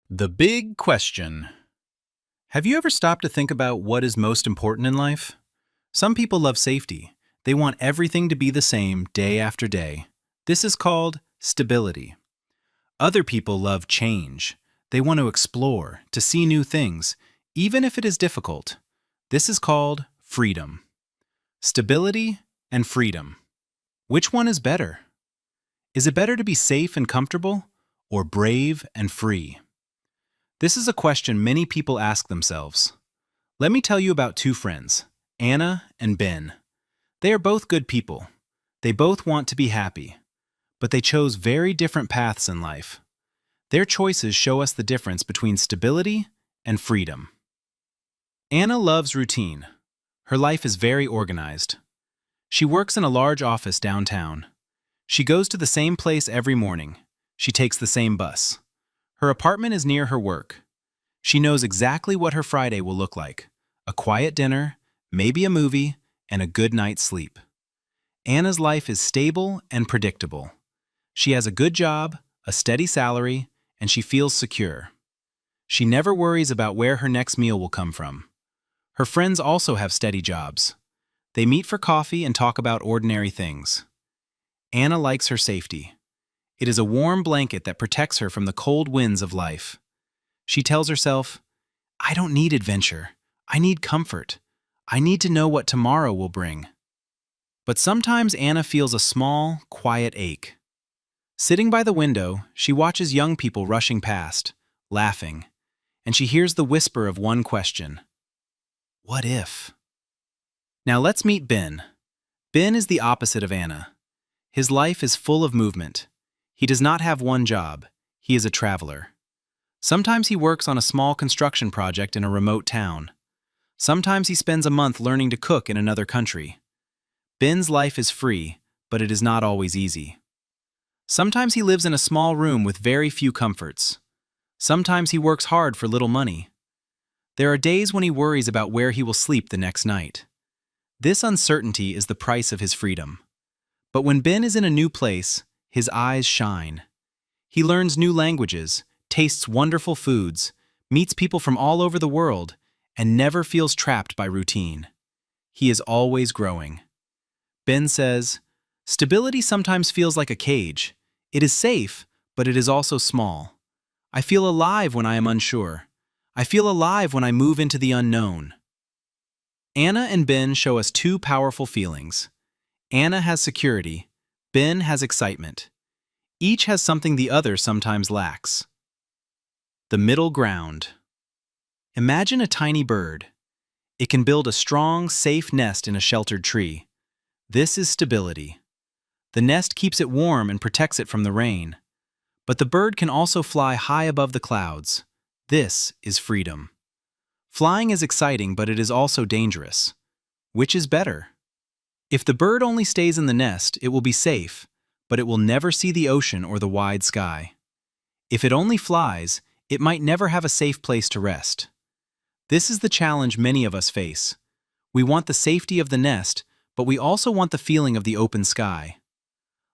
The big question. Have you ever stopped to think about what is most important in life? Some people love safety. They want everything to be the same day after day. This is called stability. Other people love change. They want to explore, to see new things, even if it is difficult. This is called freedom. Stability and freedom. Which one is better? Is it better to be safe and comfortable, or brave and free? This is a question many people ask themselves. Let me tell you about two friends, Anna and Ben. They are both good people. They both want to be happy, but they chose very different paths in life. Their choices show us the difference between stability and freedom. Anna loves routine. Her life is very organized. She works in a large office downtown. She goes to the same place every morning. She takes the same bus. Her apartment is near her work. She knows exactly what her Friday will look like: a quiet dinner, maybe a movie, and a good night's sleep. Anna's life is stable and predictable. She has a good job, a steady salary, and she feels secure. She never worries about where her next meal will come from. Her friends also have steady jobs. They meet for coffee and talk about ordinary things. Anna likes her safety. It is a warm blanket that protects her from the cold winds of life. She tells herself, "I don't need adventure. I need comfort. I need to know what tomorrow will bring." But sometimes Anna feels a small, quiet ache. Sitting by the window, she watches young people rushing past, laughing, and she hears the whisper of one question: what if? Now let's meet Ben. Ben is the opposite of Anna. His life is full of movement. He does not have one job. He is a traveler. Sometimes he works on a small construction project in a remote town. Sometimes he spends a month learning to cook in another country. Ben's life is free, but it is not always easy. Sometimes he lives in a small room with very few comforts. Sometimes he works hard for little money. There are days when he worries about where he will sleep the next night. This uncertainty is the price of his freedom. But when Ben is in a new place, his eyes shine. He learns new languages, tastes wonderful foods, meets people from all over the world, and never feels trapped by routine. He is always growing. Ben says, "Stability sometimes feels like a cage. It is safe, but it is also small. I feel alive when I am unsure. I feel alive when I move into the unknown." Anna and Ben show us two powerful feelings. Anna has security. Ben has excitement. Each has something the other sometimes lacks. The middle ground. Imagine a tiny bird. It can build a strong, safe nest in a sheltered tree. This is stability. The nest keeps it warm and protects it from the rain. But the bird can also fly high above the clouds. This is freedom. Flying is exciting, but it is also dangerous. Which is better? If the bird only stays in the nest, it will be safe, but it will never see the ocean or the wide sky. If it only flies, it might never have a safe place to rest. This is the challenge many of us face. We want the safety of the nest, but we also want the feeling of the open sky.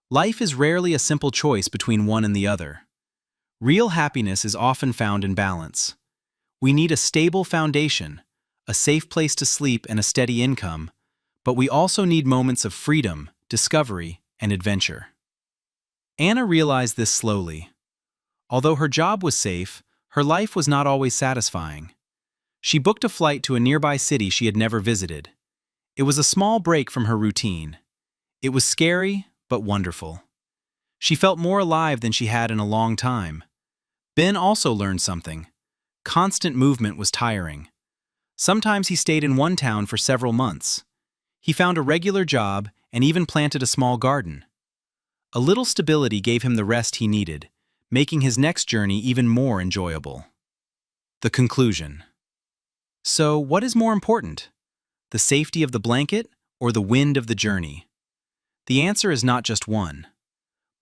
Life is rarely a simple choice between one and the other. Real happiness is often found in balance. We need a stable foundation, a safe place to sleep, and a steady income, but we also need moments of freedom, discovery, and adventure. Anna realized this slowly. Although her job was safe, her life was not always satisfying. She booked a flight to a nearby city she had never visited. It was a small break from her routine. It was scary, but wonderful. She felt more alive than she had in a long time. Ben also learned something. Constant movement was tiring. Sometimes he stayed in one town for several months. He found a regular job and even planted a small garden. A little stability gave him the rest he needed, making his next journey even more enjoyable. The conclusion. So, what is more important? The safety of the blanket or the wind of the journey? The answer is not just one.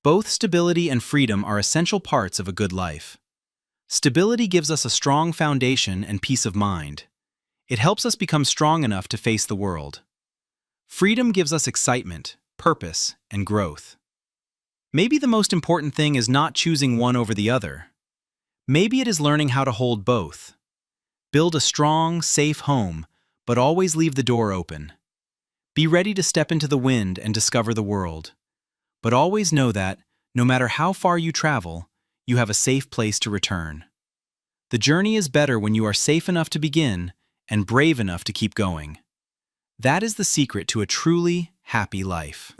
Both stability and freedom are essential parts of a good life. Stability gives us a strong foundation and peace of mind. It helps us become strong enough to face the world. Freedom gives us excitement, purpose, and growth. Maybe the most important thing is not choosing one over the other. Maybe it is learning how to hold both. Build a strong, safe home, but always leave the door open. Be ready to step into the wind and discover the world. But always know that, no matter how far you travel, you have a safe place to return. The journey is better when you are safe enough to begin and brave enough to keep going. That is the secret to a truly happy life.